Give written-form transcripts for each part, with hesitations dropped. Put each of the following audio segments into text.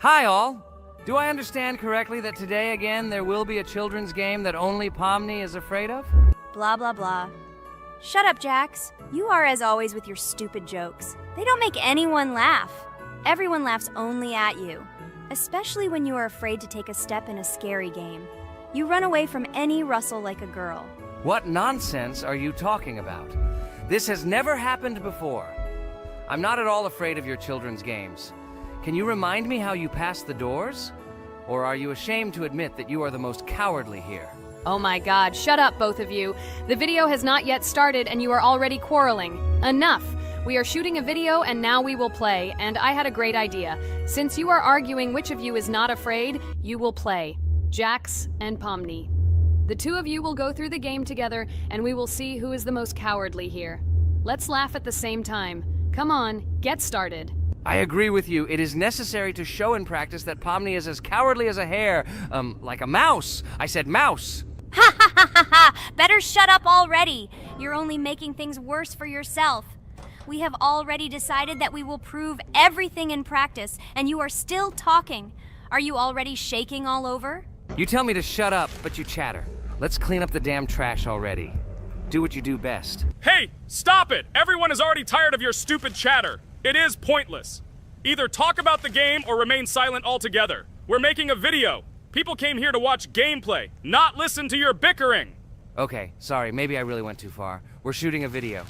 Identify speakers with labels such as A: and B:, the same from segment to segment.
A: Hi all! Do I understand correctly that today again there will be a children's game that only Pomni is afraid of?
B: Blah, blah, blah. Shut up, Jax. You are as always with your stupid jokes. They don't make anyone laugh. Everyone laughs only at you, especially when you are afraid to take a step in a scary game. You run away from any rustle like a girl.
A: What nonsense are you talking about? This has never happened before. I'm not at all afraid of your children's games. Can you remind me how you passed the doors? Or are you ashamed to admit that you are the most cowardly here?
C: Oh my god, shut up, both of you. The video has not yet started and you are already quarreling. Enough! We are shooting a video and now we will play, and I had a great idea. Since you are arguing which of you is not afraid, you will play. Jax and Pomni. The two of you will go through the game together and we will see who is the most cowardly here. Let's laugh at the same time. Come on, get started.
A: I agree with you. It is necessary to show in practice that Pomni is as cowardly as a hare. Like a mouse. I said mouse.
B: Ha ha ha ha ha! Better shut up already. You're only making things worse for yourself. We have already decided that we will prove everything in practice, and you are still talking. Are you already shaking all over?
A: You tell me to shut up, but you chatter. Let's clean up the damn trash already. Do what you do best.
D: Hey, stop it! Everyone is already tired of your stupid chatter. It is pointless. Either talk about the game or remain silent altogether. We're making a video. People came here to watch gameplay, not listen to your bickering.
A: Okay, sorry, maybe I really went too far. We're shooting a video.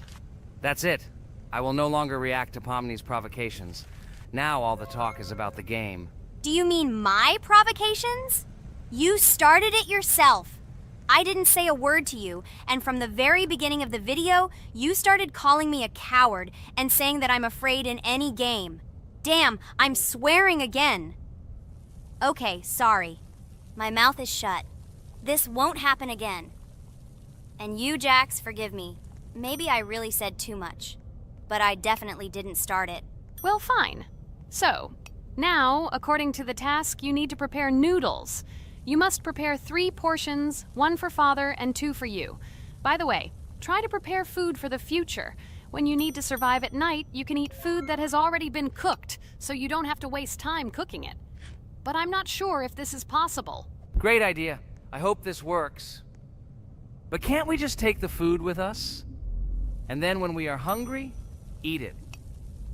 A: That's it. I will no longer react to Pomni's provocations. Now all the talk is about the game.
B: Do you mean my provocations? You started it yourself. I didn't say a word to you, and from the very beginning of the video, you started calling me a coward and saying that I'm afraid in any game. Damn, I'm swearing again. Okay, sorry. My mouth is shut. This won't happen again. And you, Jax, forgive me. Maybe I really said too much, but I definitely didn't start it.
C: Well, fine. So, now, according to the task, you need to prepare noodles. You must prepare 3 portions, 1 for Father and 2 for you. By the way, try to prepare food for the future. When you need to survive at night, you can eat food that has already been cooked, so you don't have to waste time cooking it. But I'm not sure if this is possible.
A: Great idea. I hope this works. But can't we just take the food with us? And then when we are hungry, eat it.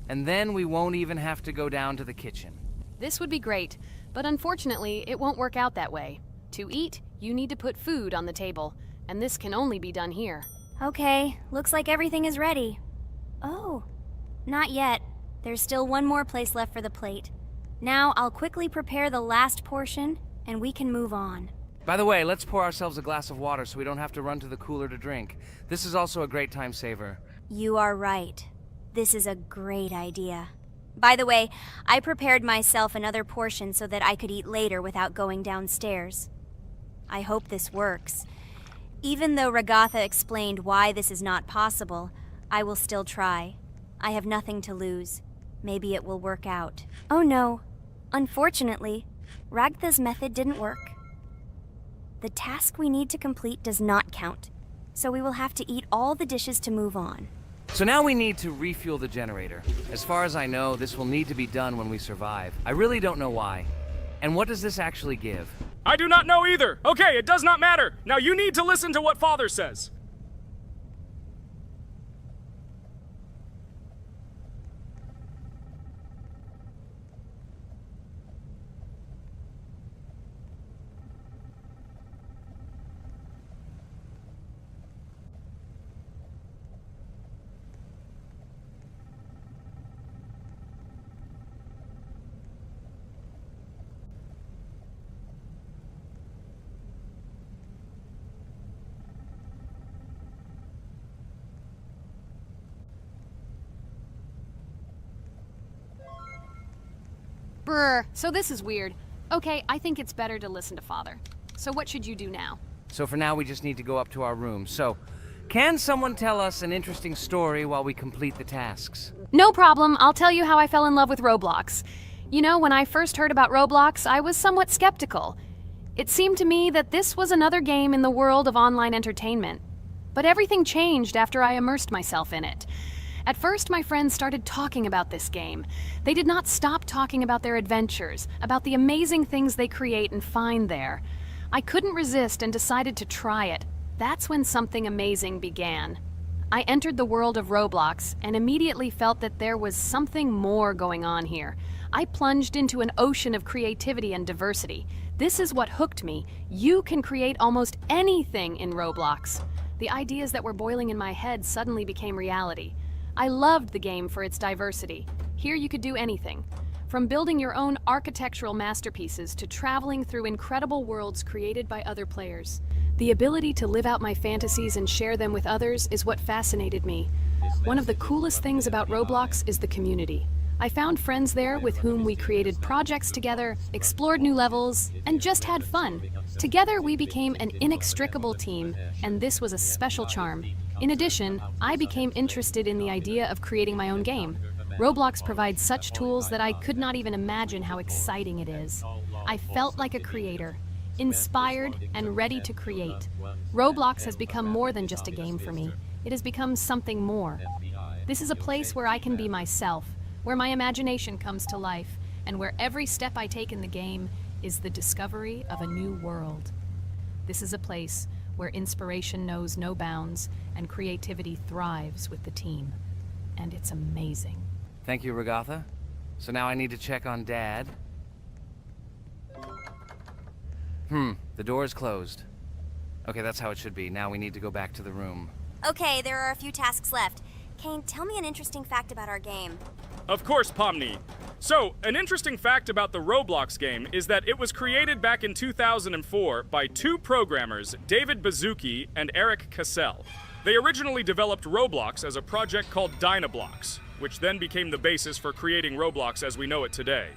A: And then we won't even have to go down to the kitchen.
C: This would be great, but unfortunately, it won't work out that way. To eat, you need to put food on the table, and this can only be done here.
B: Okay, looks like everything is ready. Oh, not yet. There's still one more place left for the plate. Now I'll quickly prepare the last portion, and we can move on.
A: By the way, let's pour ourselves a glass of water so we don't have to run to the cooler to drink. This is also a great time saver.
B: You are right. This is a great idea. By the way, I prepared myself another portion so that I could eat later without going downstairs. I hope this works. Even though Ragatha explained why this is not possible, I will still try. I have nothing to lose. Maybe it will work out. Oh no. Unfortunately, Ragatha's method didn't work. The task we need to complete does not count, so we will have to eat all the dishes to move on.
A: So now we need to refuel the generator. As far as I know, this will need to be done when we survive. I really don't know why. And what does this actually give?
D: I do not know either. Okay, it does not matter. Now you need to listen to what Father says.
C: Brr, so this is weird. Okay, I think it's better to listen to Father. So what should you do now?
A: So for now, we just need to go up to our room. So, can someone tell us an interesting story while we complete the tasks?
C: No problem, I'll tell you how I fell in love with Roblox. You know, when I first heard about Roblox, I was somewhat skeptical. It seemed to me that this was another game in the world of online entertainment. But everything changed after I immersed myself in it. At first, my friends started talking about this game. They did not stop talking about their adventures, about the amazing things they create and find there. I couldn't resist and decided to try it. That's when something amazing began. I entered the world of Roblox and immediately felt that there was something more going on here. I plunged into an ocean of creativity and diversity. This is what hooked me. You can create almost anything in Roblox. The ideas that were boiling in my head suddenly became reality. I loved the game for its diversity. Here you could do anything. From building your own architectural masterpieces to traveling through incredible worlds created by other players. The ability to live out my fantasies and share them with others is what fascinated me. One of the coolest things about Roblox is the community. I found friends there with whom we created projects together, explored new levels, and just had fun. Together we became an inextricable team, and this was a special charm. In addition, I became interested in the idea of creating my own game. Roblox provides such tools that I could not even imagine how exciting it is. I felt like a creator, inspired and ready to create. Roblox has become more than just a game for me. It has become something more. This is a place where I can be myself, where my imagination comes to life, and where every step I take in the game is the discovery of a new world. This is a place where inspiration knows no bounds and creativity thrives with the team. And it's amazing.
A: Thank you, Regatha. So now I need to check on Dad. The door is closed. Okay, that's how it should be. Now we need to go back to the room.
B: Okay, there are a few tasks left. Kane, tell me an interesting fact about our game.
D: Of course, Pomni. So, an interesting fact about the Roblox game is that it was created back in 2004 by two programmers, David Baszucki and Eric Cassell. They originally developed Roblox as a project called Blox, which then became the basis for creating Roblox as we know it today.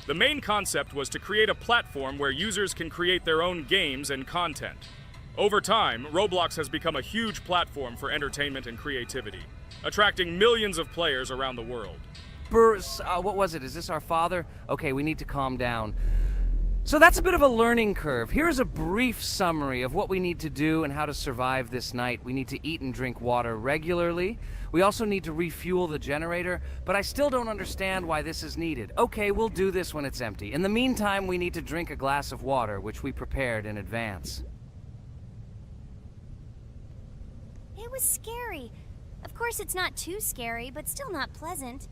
D: The main concept was to create a platform where users can create their own games and content. Over time, Roblox has become a huge platform for entertainment and creativity, attracting millions of players around the world.
A: What was it? Is this our father? Okay, we need to calm down. So that's a bit of a learning curve. Here's a brief summary of what we need to do and how to survive this night. We need to eat and drink water regularly. We also need to refuel the generator, but I still don't understand why this is needed. Okay, we'll do this when it's empty. In the meantime, we need to drink a glass of water, which we prepared in advance.
B: It was scary. Of course, it's not too scary, but still not pleasant.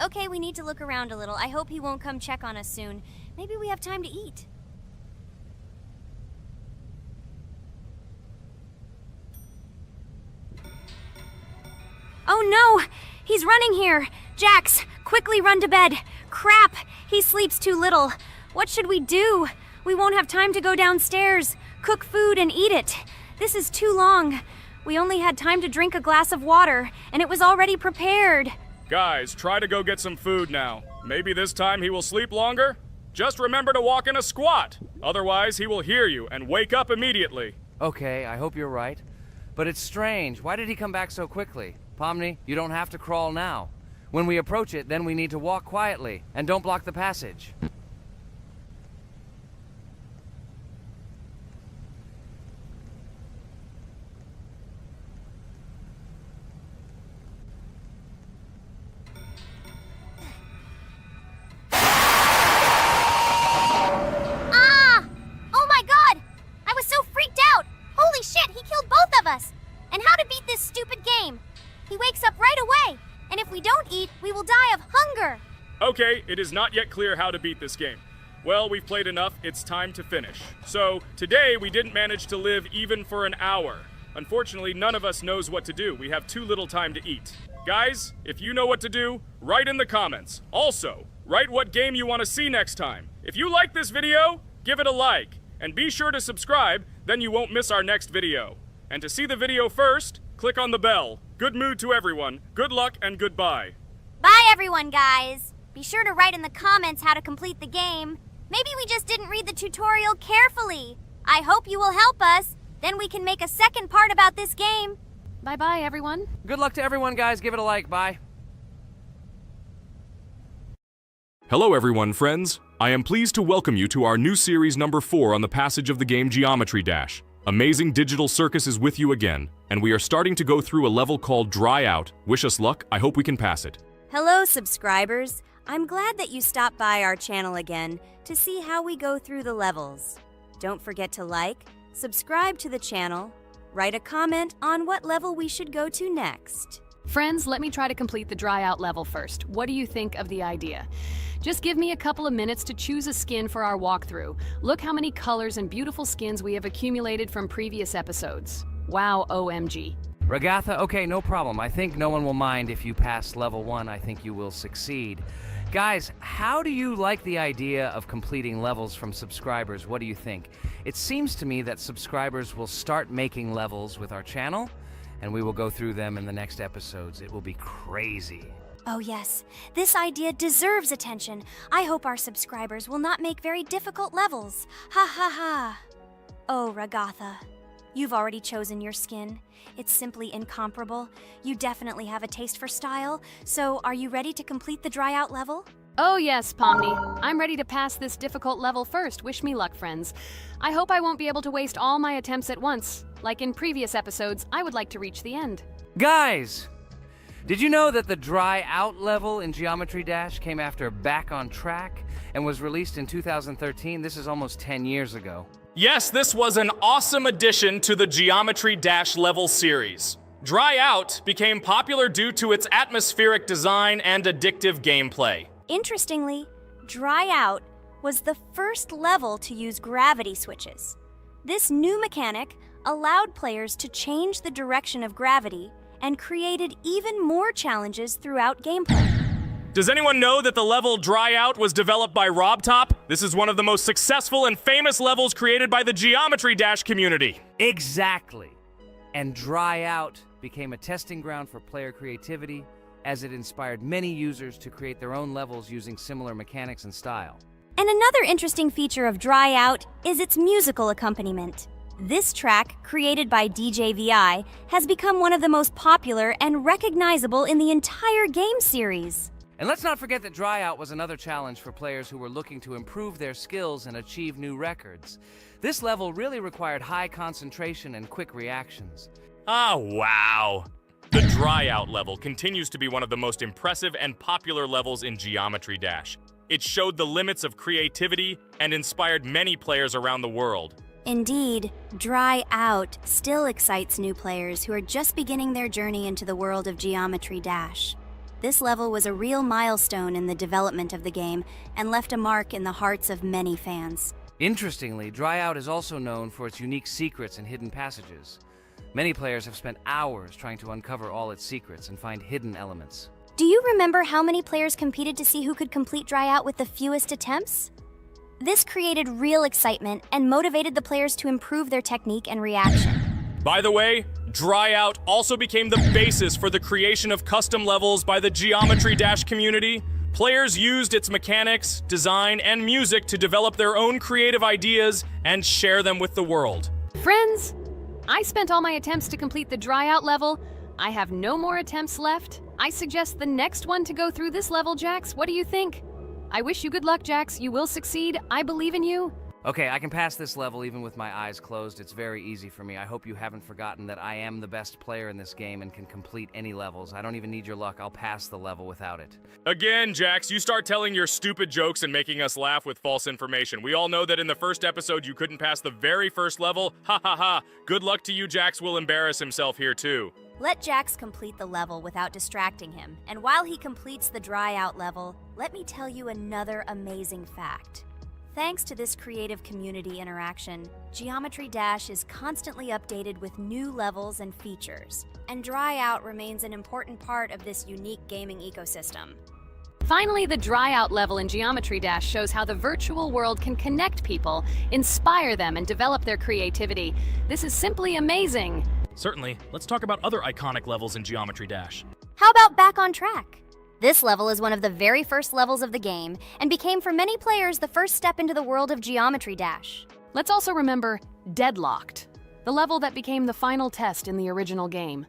B: Okay, we need to look around a little. I hope he won't come check on us soon. Maybe we have time to eat. Oh no! He's running here! Jax, quickly run to bed! Crap! He sleeps too little. What should we do? We won't have time to go downstairs, cook food, and eat it. This is too long. We only had time to drink a glass of water, and it was already prepared.
D: Guys, try to go get some food now. Maybe this time he will sleep longer? Just remember to walk in a squat. Otherwise, he will hear you and wake up immediately.
A: Okay, I hope you're right. But it's strange. Why did he come back so quickly? Pomni, you don't have to crawl now. When we approach it, then we need to walk quietly. And don't block the passage.
B: And how to beat this stupid game. He wakes up right away, and if we don't eat, we will die of hunger.
D: Okay, it is not yet clear how to beat this game. Well, we've played enough, it's time to finish. So, today we didn't manage to live even for an hour. Unfortunately, none of us knows what to do. We have too little time to eat. Guys, if you know what to do, write in the comments. Also, write what game you want to see next time. If you like this video, give it a like. And be sure to subscribe, then you won't miss our next video. And to see the video first, click on the bell. Good mood to everyone. Good luck and goodbye.
B: Bye everyone, guys. Be sure to write in the comments how to complete the game. Maybe we just didn't read the tutorial carefully. I hope you will help us. Then we can make a second part about this game.
C: Bye-bye, everyone.
A: Good luck to everyone, guys. Give it a like. Bye.
D: Hello everyone, friends. I am pleased to welcome you to our new series number 4 on the passage of the game Geometry Dash. Amazing Digital Circus is with you again, and we are starting to go through a level called Dry Out. Wish us luck, I hope we can pass it.
B: Hello, subscribers. I'm glad that you stopped by our channel again to see how we go through the levels. Don't forget to like, subscribe to the channel, write a comment on what level we should go to next.
C: Friends, let me try to complete the Dry Out level first. What do you think of the idea? Just give me a couple of minutes to choose a skin for our walkthrough. Look how many colors and beautiful skins we have accumulated from previous episodes. Wow, OMG.
A: Ragatha, okay, no problem. I think no one will mind if you pass level 1. I think you will succeed. Guys, how do you like the idea of completing levels from subscribers? What do you think? It seems to me that subscribers will start making levels with our channel, and we will go through them in the next episodes. It will be crazy.
B: Oh yes, this idea deserves attention. I hope our subscribers will not make very difficult levels. Ha ha ha. Oh, Ragatha, you've already chosen your skin. It's simply incomparable. You definitely have a taste for style. So, are you ready to complete the Dry Out level?
C: Oh yes, Pomni. I'm ready to pass this difficult level first. Wish me luck, friends. I hope I won't be able to waste all my attempts at once. Like in previous episodes, I would like to reach the end.
A: Guys! Did you know that the Dry Out level in Geometry Dash came after Back on Track and was released in 2013? This is almost 10 years ago.
D: Yes, this was an awesome addition to the Geometry Dash level series. Dry Out became popular due to its atmospheric design and addictive gameplay.
B: Interestingly, Dry Out was the first level to use gravity switches. This new mechanic allowed players to change the direction of gravity and created even more challenges throughout gameplay.
D: Does anyone know that the level Dry Out was developed by RobTop? This is one of the most successful and famous levels created by the Geometry Dash community.
A: Exactly. And Dry Out became a testing ground for player creativity, as it inspired many users to create their own levels using similar mechanics and style.
B: And another interesting feature of Dry Out is its musical accompaniment. This track, created by DJ VI, has become one of the most popular and recognizable in the entire game series.
A: And let's not forget that Dry Out was another challenge for players who were looking to improve their skills and achieve new records. This level really required high concentration and quick reactions.
D: Ah, wow. The Dry Out level continues to be one of the most impressive and popular levels in Geometry Dash. It showed the limits of creativity and inspired many players around the world.
B: Indeed, Dry Out still excites new players who are just beginning their journey into the world of Geometry Dash. This level was a real milestone in the development of the game and left a mark in the hearts of many fans.
A: Interestingly, Dry Out is also known for its unique secrets and hidden passages. Many players have spent hours trying to uncover all its secrets and find hidden elements.
B: Do you remember how many players competed to see who could complete Dry Out with the fewest attempts? This created real excitement and motivated the players to improve their technique and reaction.
D: By the way, Dry Out also became the basis for the creation of custom levels by the Geometry Dash community. Players used its mechanics, design, and music to develop their own creative ideas and share them with the world.
C: Friends, I spent all my attempts to complete the Dry Out level. I have no more attempts left. I suggest the next one to go through this level, Jax. What do you think? I wish you good luck, Jax. You will succeed. I believe in you.
A: Okay, I can pass this level even with my eyes closed. It's very easy for me. I hope you haven't forgotten that I am the best player in this game and can complete any levels. I don't even need your luck. I'll pass the level without it.
D: Again, Jax, you start telling your stupid jokes and making us laugh with false information. We all know that in the first episode you couldn't pass the very first level. Ha ha ha. Good luck to you, Jax will embarrass himself here too.
B: Let Jax complete the level without distracting him. And while he completes the Dry Out level, let me tell you another amazing fact. Thanks to this creative community interaction, Geometry Dash is constantly updated with new levels and features, and Dry Out remains an important part of this unique gaming ecosystem.
C: Finally, the Dry Out level in Geometry Dash shows how the virtual world can connect people, inspire them, and develop their creativity. This is simply amazing.
D: Certainly. Let's talk about other iconic levels in Geometry Dash.
B: How about Back on Track? This level is one of the very first levels of the game and became for many players the first step into the world of Geometry Dash.
C: Let's also remember Deadlocked, the level that became the final test in the original game.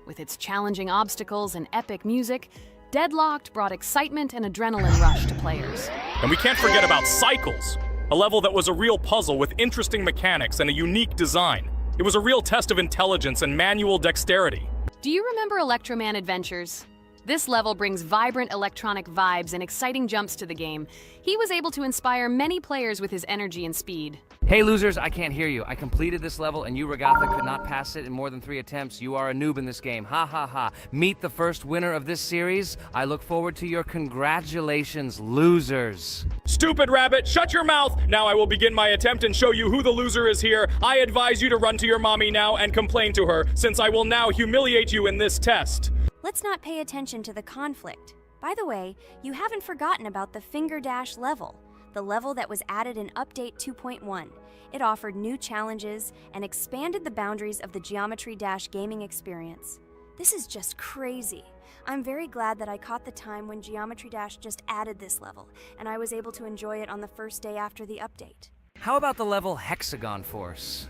C: With its challenging obstacles and epic music, Deadlocked brought excitement and adrenaline rush to players.
D: And we can't forget about Cycles, a level that was a real puzzle with interesting mechanics and a unique design. It was a real test of intelligence and manual dexterity.
C: Do you remember Electroman Adventures? This level brings vibrant electronic vibes and exciting jumps to the game. He was able to inspire many players with his energy and speed.
A: Hey losers, I can't hear you. I completed this level and you, Regatha, could not pass it in more than 3 attempts. You are a noob in this game. Ha ha ha. Meet the first winner of this series. I look forward to your congratulations, losers.
D: Stupid rabbit, shut your mouth! Now I will begin my attempt and show you who the loser is here. I advise you to run to your mommy now and complain to her, since I will now humiliate you in this test.
B: Let's not pay attention to the conflict. By the way, you haven't forgotten about the Finger Dash level, the level that was added in Update 2.1. It offered new challenges and expanded the boundaries of the Geometry Dash gaming experience. This is just crazy. I'm very glad that I caught the time when Geometry Dash just added this level, and I was able to enjoy it on the first day after the update.
A: How about the level Hexagon Force?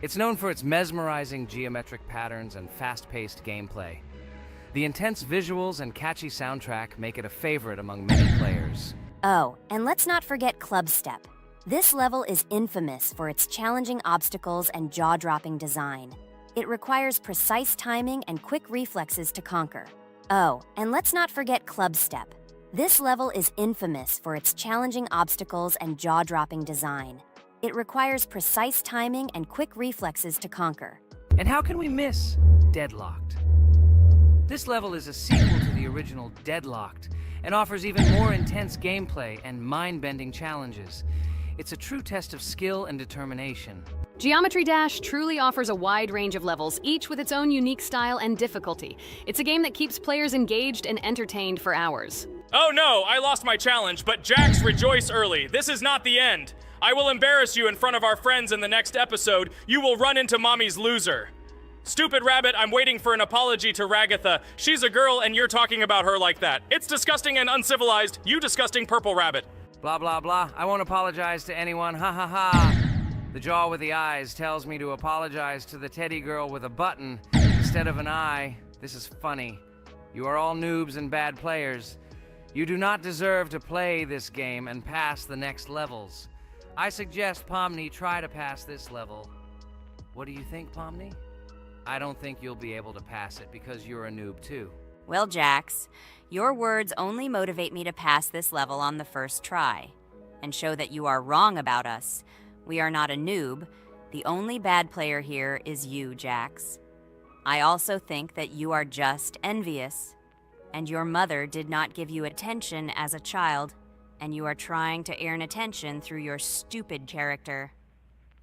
A: It's known for its mesmerizing geometric patterns and fast-paced gameplay. The intense visuals and catchy soundtrack make it a favorite among many players.
B: Oh, and let's not forget Club Step. This level is infamous for its challenging obstacles and jaw-dropping design. It requires precise timing and quick reflexes to conquer. Oh, and let's not forget Club Step. This level is infamous for its challenging obstacles and jaw-dropping design. It requires precise timing and quick reflexes to conquer.
A: And how can we miss Deadlocked? This level is a sequel to the original Deadlocked and offers even more intense gameplay and mind-bending challenges. It's a true test of skill and determination.
C: Geometry Dash truly offers a wide range of levels, each with its own unique style and difficulty. It's a game that keeps players engaged and entertained for hours.
D: Oh no, I lost my challenge, but Jax, rejoice early. This is not the end. I will embarrass you in front of our friends in the next episode. You will run into Mommy's loser. Stupid rabbit, I'm waiting for an apology to Ragatha. She's a girl and you're talking about her like that. It's disgusting and uncivilized, you disgusting purple rabbit.
A: Blah, blah, blah. I won't apologize to anyone. Ha ha ha. The jaw with the eyes tells me to apologize to the teddy girl with a button instead of an eye. This is funny. You are all noobs and bad players. You do not deserve to play this game and pass the next levels. I suggest Pomni try to pass this level. What do you think, Pomni? I don't think you'll be able to pass it because you're a noob too.
B: Well, Jax, your words only motivate me to pass this level on the first try, and show that you are wrong about us. We are not a noob. The only bad player here is you, Jax. I also think that you are just envious, and your mother did not give you attention as a child, and you are trying to earn attention through your stupid character.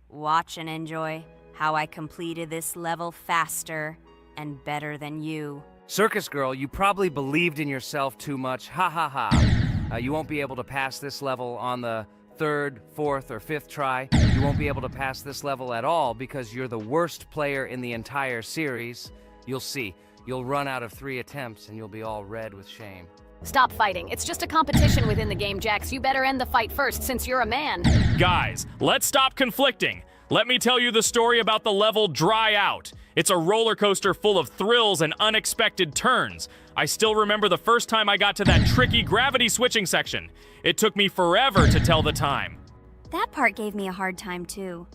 B: Watch and enjoy how I completed this level faster and better than you.
A: Circus girl, you probably believed in yourself too much. Ha ha ha. You won't be able to pass this level on the 3rd, 4th, or 5th try. You won't be able to pass this level at all because you're the worst player in the entire series. You'll see. You'll run out of 3 attempts and you'll be all red with shame.
C: Stop fighting. It's just a competition within the game, Jax. You better end the fight first since you're a man.
D: Guys, let's stop conflicting. Let me tell you the story about the level Dry Out. It's a roller coaster full of thrills and unexpected turns. I still remember the first time I got to that tricky gravity switching section. It took me forever to tell the time.
B: That part gave me a hard time too.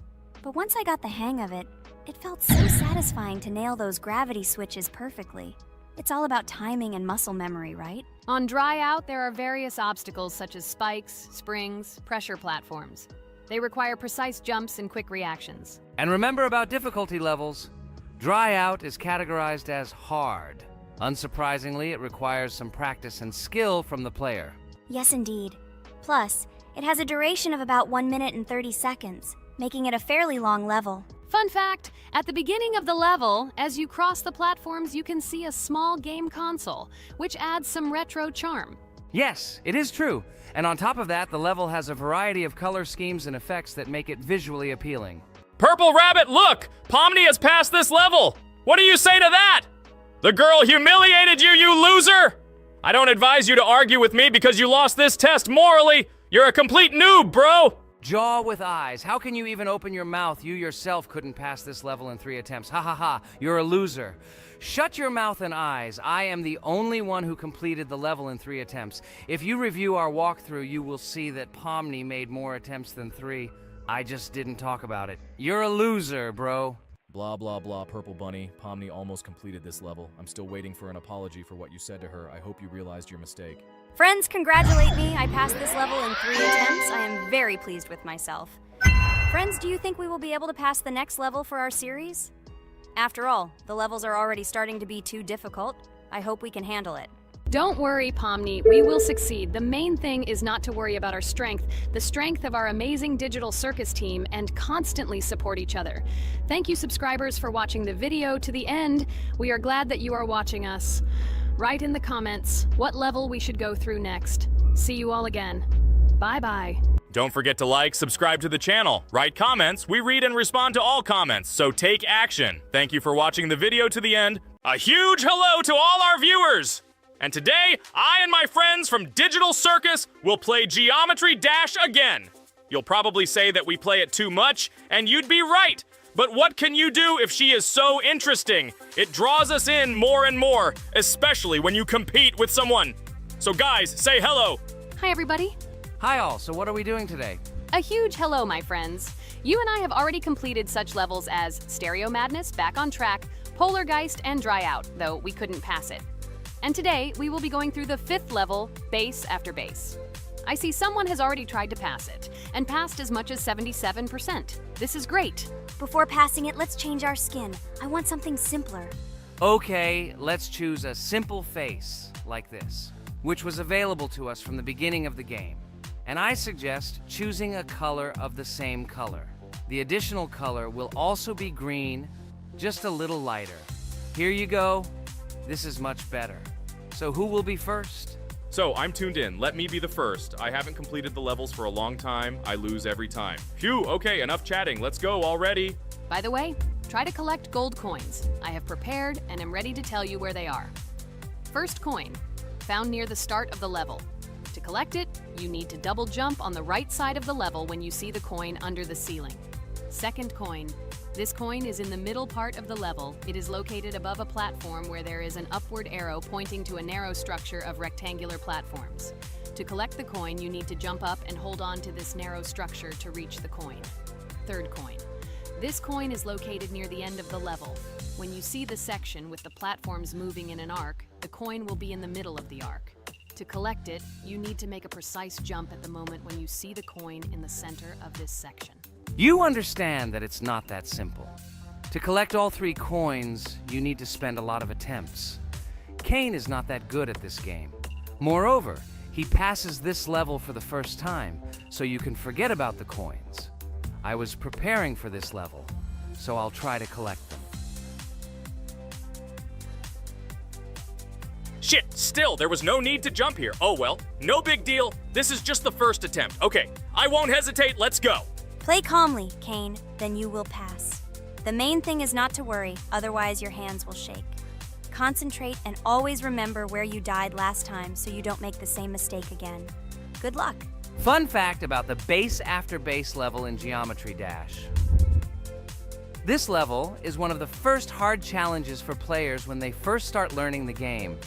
B: But once I got the hang of it, it felt so satisfying to nail those gravity switches perfectly. It's all about timing and muscle memory, right?
C: On Dry Out, there are various obstacles such as spikes, springs, pressure platforms. They require precise jumps and quick reactions.
A: And remember about difficulty levels. Dry Out is categorized as hard. Unsurprisingly, it requires some practice and skill from the player.
B: Yes, indeed. Plus, it has a duration of about 1 minute and 30 seconds, making it a fairly long level.
C: Fun fact, at the beginning of the level, as you cross the platforms, you can see a small game console, which adds some retro charm.
A: Yes, it is true. And on top of that, the level has a variety of color schemes and effects that make it visually appealing.
D: Purple rabbit, look! Pomni has passed this level! What do you say to that? The girl humiliated you, you loser! I don't advise you to argue with me because you lost this test morally. You're a complete noob, bro!
A: Jaw with eyes. How can you even open your mouth? You yourself couldn't pass this level in 3 attempts. Ha ha ha. You're a loser. Shut your mouth and eyes. I am the only one who completed the level in 3 attempts. If you review our walkthrough, you will see that Pomni made more attempts than 3. I just didn't talk about it. You're a loser, bro.
E: Blah blah blah, Purple Bunny. Pomni almost completed this level. I'm still waiting for an apology for what you said to her. I hope you realized your mistake.
B: Friends, congratulate me. I passed this level in 3 attempts. I am very pleased with myself. Friends, do you think we will be able to pass the next level for our series? After all, the levels are already starting to be too difficult. I hope we can handle it.
C: Don't worry, Pomni. We will succeed. The main thing is not to worry about our strength, the strength of our amazing digital circus team, and constantly support each other. Thank you, subscribers, for watching the video to the end. We are glad that you are watching us. Write in the comments what level we should go through next. See you all again. Bye-bye.
D: Don't forget to like, subscribe to the channel, write comments. We read and respond to all comments, so take action. Thank you for watching the video to the end. A huge hello to all our viewers! And today, I and my friends from Digital Circus will play Geometry Dash again. You'll probably say that we play it too much, and you'd be right. But what can you do if she is so interesting? It draws us in more and more, especially when you compete with someone. So guys, say hello.
C: Hi, everybody.
A: Hi all, so what are we doing today?
C: A huge hello, my friends. You and I have already completed such levels as Stereo Madness, Back on Track, Polargeist, and Dry Out, though we couldn't pass it. And today, we will be going through the 5th level, Base After Base. I see someone has already tried to pass it, and passed as much as 77%. This is great.
B: Before passing it, let's change our skin. I want something simpler.
A: Okay, let's choose a simple face, like this, which was available to us from the beginning of the game. And I suggest choosing a color of the same color. The additional color will also be green, just a little lighter. Here you go. This is much better. So who will be first?
D: So, I'm tuned in. Let me be the first. I haven't completed the levels for a long time. I lose every time. Phew, okay, enough chatting. Let's go already.
C: By the way, try to collect gold coins. I have prepared and am ready to tell you where they are. First coin, found near the start of the level. To collect it, you need to double jump on the right side of the level when you see the coin under the ceiling. Second coin. This coin is in the middle part of the level. It is located above a platform where there is an upward arrow pointing to a narrow structure of rectangular platforms. To collect the coin, you need to jump up and hold on to this narrow structure to reach the coin. Third coin. This coin is located near the end of the level. When you see the section with the platforms moving in an arc, the coin will be in the middle of the arc. To collect it, you need to make a precise jump at the moment when you see the coin in the center of this section.
A: You understand that it's not that simple. To collect all 3 coins, you need to spend a lot of attempts. Kane is not that good at this game. Moreover, he passes this level for the first time, so you can forget about the coins. I was preparing for this level, so I'll try to collect them.
D: Shit, still, there was no need to jump here. Oh well, no big deal. This is just the first attempt. Okay, I won't hesitate, let's go.
B: Play calmly, Kane, then you will pass. The main thing is not to worry, otherwise your hands will shake. Concentrate and always remember where you died last time so you don't make the same mistake again. Good luck.
A: Fun fact about the Base After Base level in Geometry Dash. This level is one of the first hard challenges for players when they first start learning the game.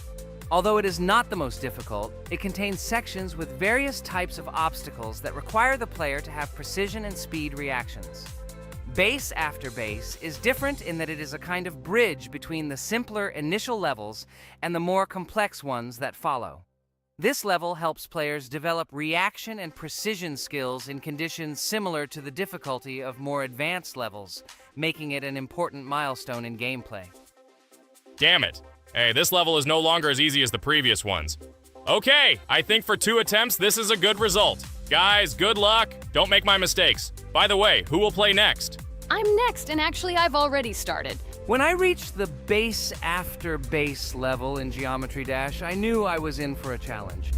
A: Although it is not the most difficult, it contains sections with various types of obstacles that require the player to have precision and speed reactions. Base After Base is different in that it is a kind of bridge between the simpler initial levels and the more complex ones that follow. This level helps players develop reaction and precision skills in conditions similar to the difficulty of more advanced levels, making it an important milestone in gameplay.
D: Damn it. Hey, this level is no longer as easy as the previous ones. Okay, I think for 2 attempts, this is a good result. Guys, good luck. Don't make my mistakes. By the way, who will play next?
C: I'm next, and actually I've already started.
A: When I reached the Base After Base level in Geometry Dash, I knew I was in for a challenge.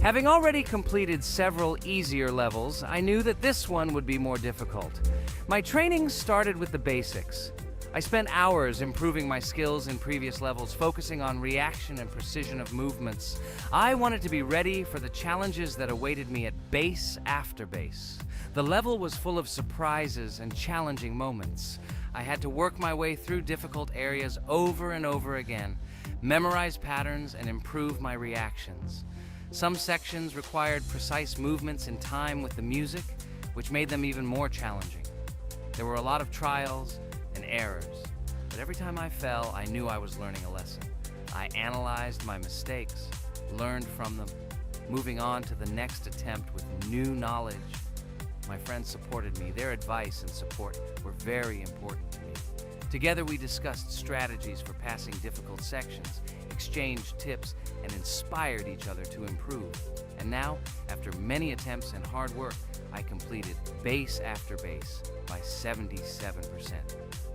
A: Having already completed several easier levels, I knew that this one would be more difficult. My training started with the basics. I spent hours improving my skills in previous levels, focusing on reaction and precision of movements. I wanted to be ready for the challenges that awaited me at Base After Base. The level was full of surprises and challenging moments. I had to work my way through difficult areas over and over again, memorize patterns, and improve my reactions. Some sections required precise movements in time with the music, which made them even more challenging. There were a lot of trials and errors, but every time I fell, I knew I was learning a lesson. I analyzed my mistakes, learned from them, moving on to the next attempt with new knowledge. My friends supported me. Their advice and support were very important to me. Together we discussed strategies for passing difficult sections, exchanged tips, and inspired each other to improve. And now, after many attempts and hard work, I completed base after base by 77%.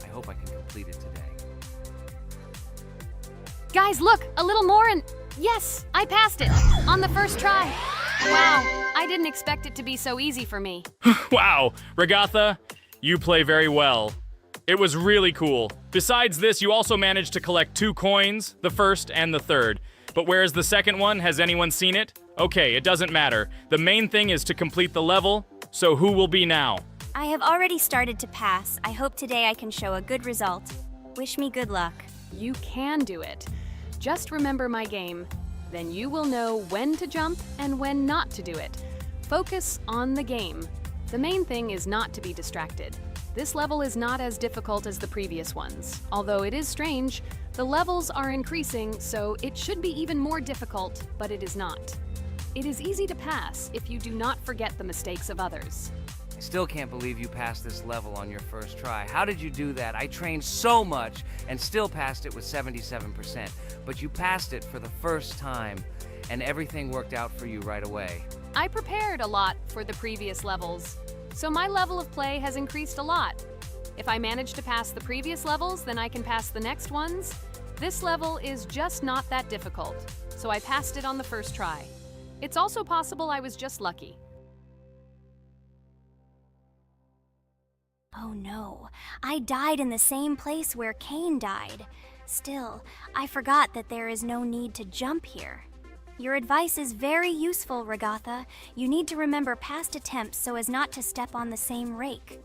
A: I hope I can complete it today.
C: Guys, look, a little more and yes, I passed it on the first try. Wow, I didn't expect it to be so easy for me.
D: Wow, Regatha, you play very well. It was really cool. Besides this, you also managed to collect 2 coins, the first and the third. But where's the second one? Has anyone seen it? Okay, it doesn't matter. The main thing is to complete the level, so who will be now?
B: I have already started to pass. I hope today I can show a good result. Wish me good luck.
C: You can do it. Just remember my game. Then you will know when to jump and when not to do it. Focus on the game. The main thing is not to be distracted. This level is not as difficult as the previous ones. Although it is strange, the levels are increasing, so it should be even more difficult, but it is not. It is easy to pass if you do not forget the mistakes of others.
A: I still can't believe you passed this level on your first try. How did you do that? I trained so much and still passed it with 77%. But you passed it for the first time, and everything worked out for you right away.
C: I prepared a lot for the previous levels, so my level of play has increased a lot. If I manage to pass the previous levels, then I can pass the next ones. This level is just not that difficult, so I passed it on the first try. It's also possible I was just lucky.
B: Oh no, I died in the same place where Cain died. Still, I forgot that there is no need to jump here. Your advice is very useful, Regatha. You need to remember past attempts so as not to step on the same rake.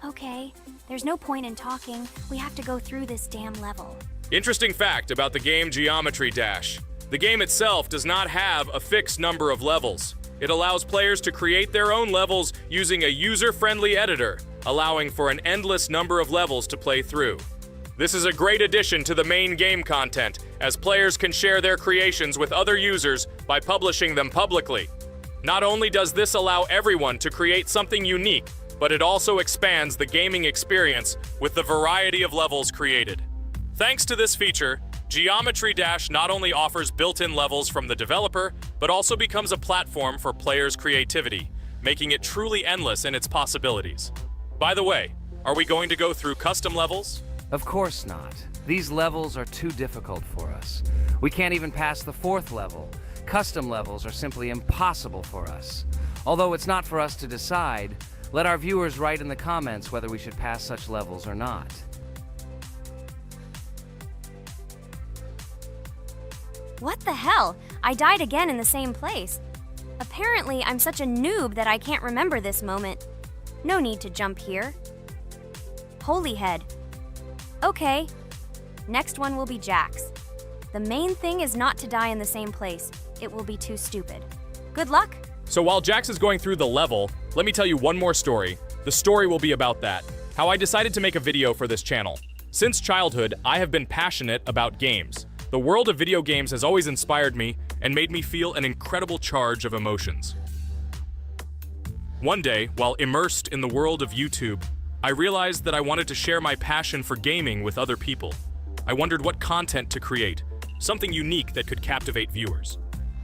B: Okay, there's no point in talking. We have to go through this damn level.
D: Interesting fact about the game Geometry Dash. The game itself does not have a fixed number of levels. It allows players to create their own levels using a user-friendly editor, allowing for an endless number of levels to play through. This is a great addition to the main game content, as players can share their creations with other users by publishing them publicly. Not only does this allow everyone to create something unique, but it also expands the gaming experience with the variety of levels created. Thanks to this feature, Geometry Dash not only offers built-in levels from the developer, but also becomes a platform for players' creativity, making it truly endless in its possibilities. By the way, are we going to go through custom levels?
A: Of course not. These levels are too difficult for us. We can't even pass the 4th level. Custom levels are simply impossible for us. Although it's not for us to decide, let our viewers write in the comments whether we should pass such levels or not.
B: What the hell? I died again in the same place. Apparently, I'm such a noob that I can't remember this moment. No need to jump here. Holy head. Okay. Next one will be Jax. The main thing is not to die in the same place. It will be too stupid. Good luck.
D: So while Jax is going through the level, let me tell you one more story. The story will be about that. How I decided to make a video for this channel. Since childhood, I have been passionate about games. The world of video games has always inspired me and made me feel an incredible charge of emotions. One day, while immersed in the world of YouTube, I realized that I wanted to share my passion for gaming with other people. I wondered what content to create, something unique that could captivate viewers.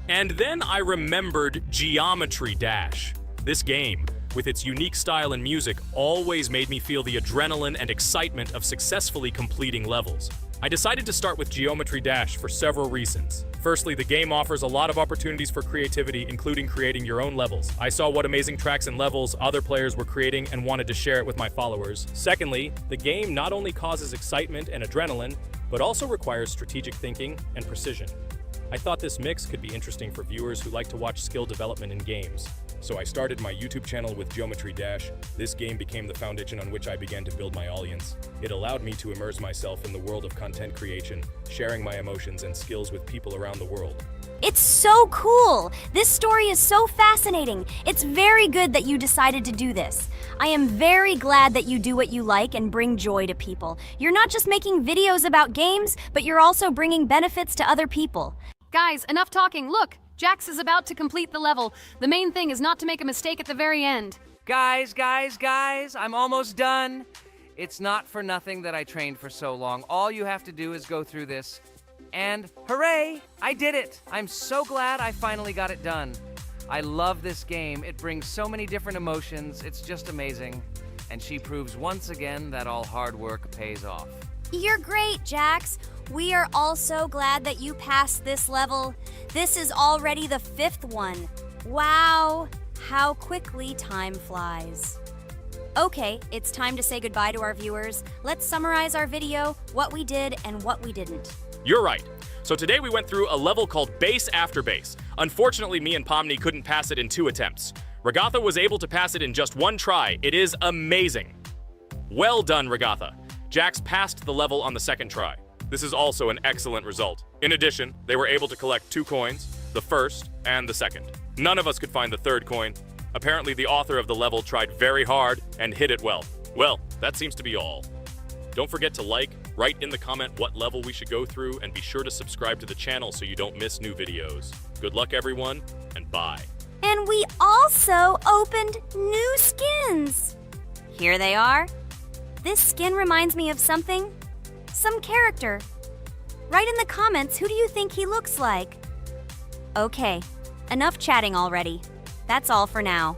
D: And then I remembered Geometry Dash. This game, with its unique style and music, always made me feel the adrenaline and excitement of successfully completing levels. I decided to start with Geometry Dash for several reasons. Firstly, the game offers a lot of opportunities for creativity, including creating your own levels. I saw what amazing tracks and levels other players were creating and wanted to share it with my followers. Secondly, the game not only causes excitement and adrenaline, but also requires strategic thinking and precision. I thought this mix could be interesting for viewers who like to watch skill development in games. So I started my YouTube channel with Geometry Dash. This game became the foundation on which I began to build my audience. It allowed me to immerse myself in the world of content creation, sharing my emotions and skills with people around the world.
B: It's so cool! This story is so fascinating. It's very good that you decided to do this. I am very glad that you do what you like and bring joy to people. You're not just making videos about games, but you're also bringing benefits to other people.
C: Guys, enough talking. Look, Jax is about to complete the level. The main thing is not to make a mistake at the very end.
A: Guys, I'm almost done. It's not for nothing that I trained for so long. All you have to do is go through this. And hooray, I did it! I'm so glad I finally got it done. I love this game. It brings so many different emotions. It's just amazing. And she proves once again that all hard work pays off.
B: You're great, Jax. We are all so glad that you passed this level. This is already the 5th one. Wow, how quickly time flies. Okay, it's time to say goodbye to our viewers. Let's summarize our video, what we did and what we didn't.
D: You're right. So today we went through a level called Base After Base. Unfortunately, me and Pomni couldn't pass it in 2 attempts. Regatha was able to pass it in just 1 try. It is amazing. Well done, Regatha. Jax passed the level on the 2nd try. This is also an excellent result. In addition, they were able to collect 2 coins, the 1st and the 2nd. None of us could find the 3rd coin. Apparently, the author of the level tried very hard and hit it well. Well, that seems to be all. Don't forget to like, write in the comment what level we should go through, and be sure to subscribe to the channel so you don't miss new videos. Good luck, everyone, and bye.
B: And we also opened new skins. Here they are. This skin reminds me of something. Some character. Write in the comments, who do you think he looks like? Okay, enough chatting already. That's all for now.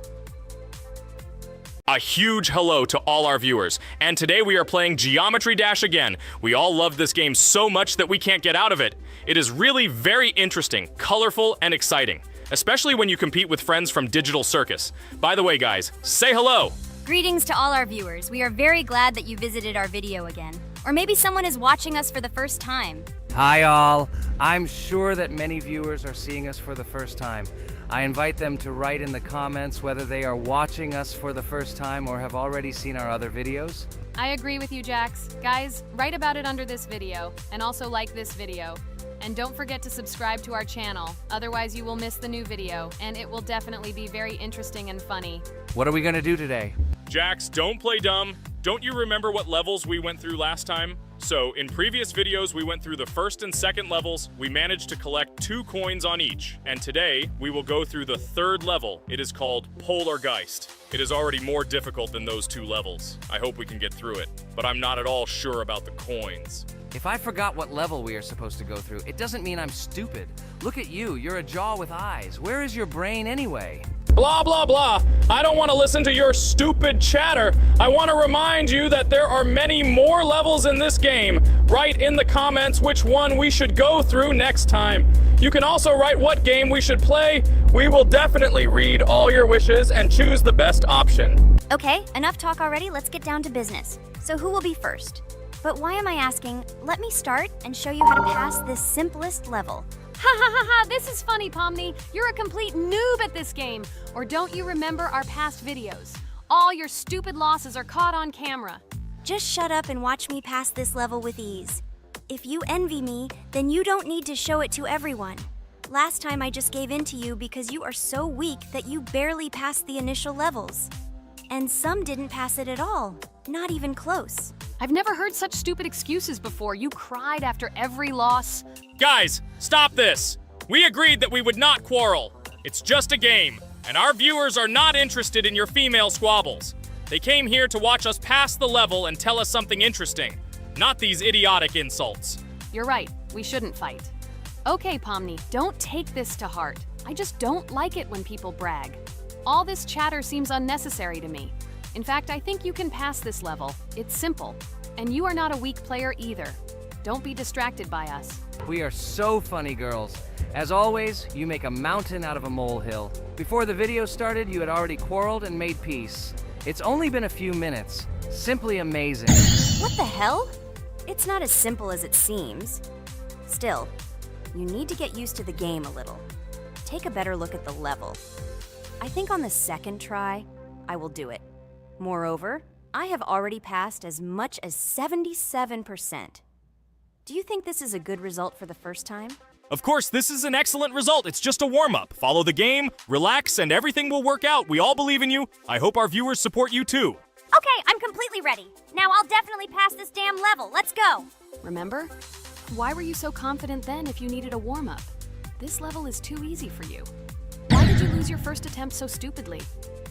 D: A huge hello to all our viewers, and today we are playing Geometry Dash again. We all love this game so much that we can't get out of it. It is really very interesting, colorful, and exciting, especially when you compete with friends from Digital Circus. By the way, guys, say hello!
B: Greetings to all our viewers. We are very glad that you visited our video again. Or maybe someone is watching us for the first time.
A: Hi all. I'm sure that many viewers are seeing us for the first time. I invite them to write in the comments whether they are watching us for the first time or have already seen our other videos.
C: I agree with you, Jax. Guys, write about it under this video, and also like this video. And don't forget to subscribe to our channel, otherwise you will miss the new video, and it will definitely be very interesting and funny.
A: What are we gonna do today?
D: Jax, don't play dumb. Don't you remember what levels we went through last time? So, in previous videos, we went through the 1st and 2nd levels. We managed to collect 2 coins on each. And today, we will go through the 3rd level. It is called Polargeist. It is already more difficult than those 2 levels. I hope we can get through it, but I'm not at all sure about the coins.
A: If I forgot what level we are supposed to go through, it doesn't mean I'm stupid. Look at you, you're a jaw with eyes. Where is your brain anyway?
D: Blah, blah, blah. I don't want to listen to your stupid chatter. I want to remind you that there are many more levels in this game. Write in the comments which one we should go through next time. You can also write what game we should play. We will definitely read all your wishes and choose the best option.
B: Okay, enough talk already. Let's get down to business. So who will be first? But why am I asking? Let me start and show you how to pass this simplest level.
C: Ha ha ha ha, this is funny, Pomni. You're a complete noob at this game. Or don't you remember our past videos? All your stupid losses are caught on camera.
B: Just shut up and watch me pass this level with ease. If you envy me, then you don't need to show it to everyone. Last time I just gave in to you because you are so weak that you barely passed the initial levels. And some didn't pass it at all, not even close.
C: I've never heard such stupid excuses before. You cried after every loss.
D: Guys, stop this. We agreed that we would not quarrel. It's just a game, and our viewers are not interested in your female squabbles. They came here to watch us pass the level and tell us something interesting, not these idiotic insults.
C: You're right, we shouldn't fight. Okay, Pomni, don't take this to heart. I just don't like it when people brag. All this chatter seems unnecessary to me. In fact, I think you can pass this level. It's simple. And you are not a weak player either. Don't be distracted by us.
A: We are so funny, girls. As always, you make a mountain out of a molehill. Before the video started, you had already quarreled and made peace. It's only been a few minutes. Simply amazing.
B: What the hell? It's not as simple as it seems. Still, you need to get used to the game a little. Take a better look at the level. I think on the second try, I will do it. Moreover, I have already passed as much as 77%. Do you think this is a good result for the first time?
D: Of course, this is an excellent result. It's just a warm-up. Follow the game, relax, and everything will work out. We all believe in you. I hope our viewers support you too.
B: Okay, I'm completely ready. Now I'll definitely pass this damn level. Let's go.
C: Remember? Why were you so confident then if you needed a warm-up? This level is too easy for you. Why did you lose your first attempt so stupidly?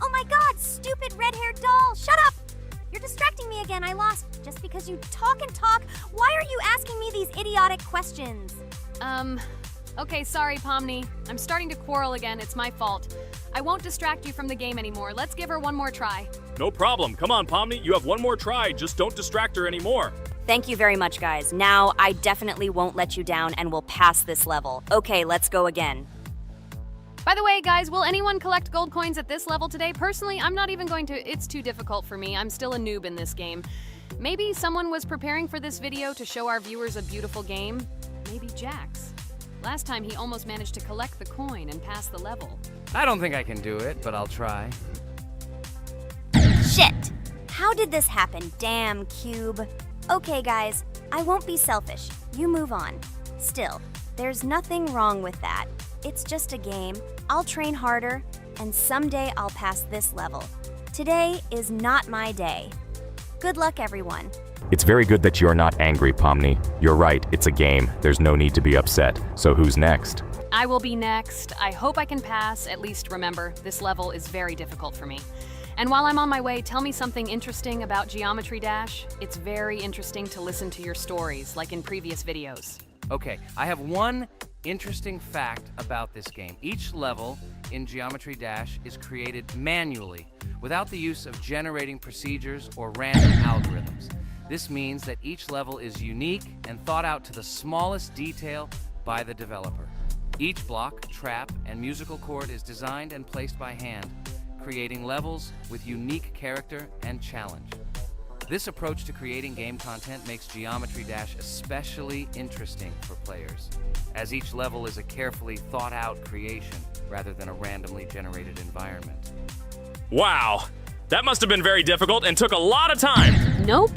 B: Oh my god, stupid red-haired doll! Shut up! You're distracting me again. I lost. Just because you talk and talk, why are you asking me these idiotic questions?
C: Okay, sorry, Pomni. I'm starting to quarrel again. It's my fault. I won't distract you from the game anymore. Let's give her one more try.
D: No problem. Come on, Pomni. You have one more try. Just don't distract her anymore.
B: Thank you very much, guys. Now, I definitely won't let you down and will pass this level. Okay, let's go again.
C: By the way, guys, will anyone collect gold coins at this level today? Personally, I'm not even going to. It's too difficult for me. I'm still a noob in this game. Maybe someone was preparing for this video to show our viewers a beautiful game. Maybe Jax. Last time he almost managed to collect the coin and pass the level.
A: I don't think I can do it, but I'll try.
B: Shit! How did this happen? Damn, Cube. Okay, guys, I won't be selfish. You move on. Still, there's nothing wrong with that. It's just a game. I'll train harder, and someday I'll pass this level. Today is not my day. Good luck, everyone.
F: It's very good that you're not angry, Pomni. You're right, it's a game. There's no need to be upset. So who's next?
C: I will be next. I hope I can pass. At least remember, this level is very difficult for me. And while I'm on my way, tell me something interesting about Geometry Dash. It's very interesting to listen to your stories, like in previous videos.
A: Okay, I have one interesting fact about this game. Each level in Geometry Dash is created manually, without the use of generating procedures or random algorithms. This means that each level is unique and thought out to the smallest detail by the developer. Each block, trap, and musical chord is designed and placed by hand, creating levels with unique character and challenge. This approach to creating game content makes Geometry Dash especially interesting for players, as each level is a carefully thought-out creation rather than a randomly generated environment.
D: Wow. That must have been very difficult and took a lot of time.
C: Nope.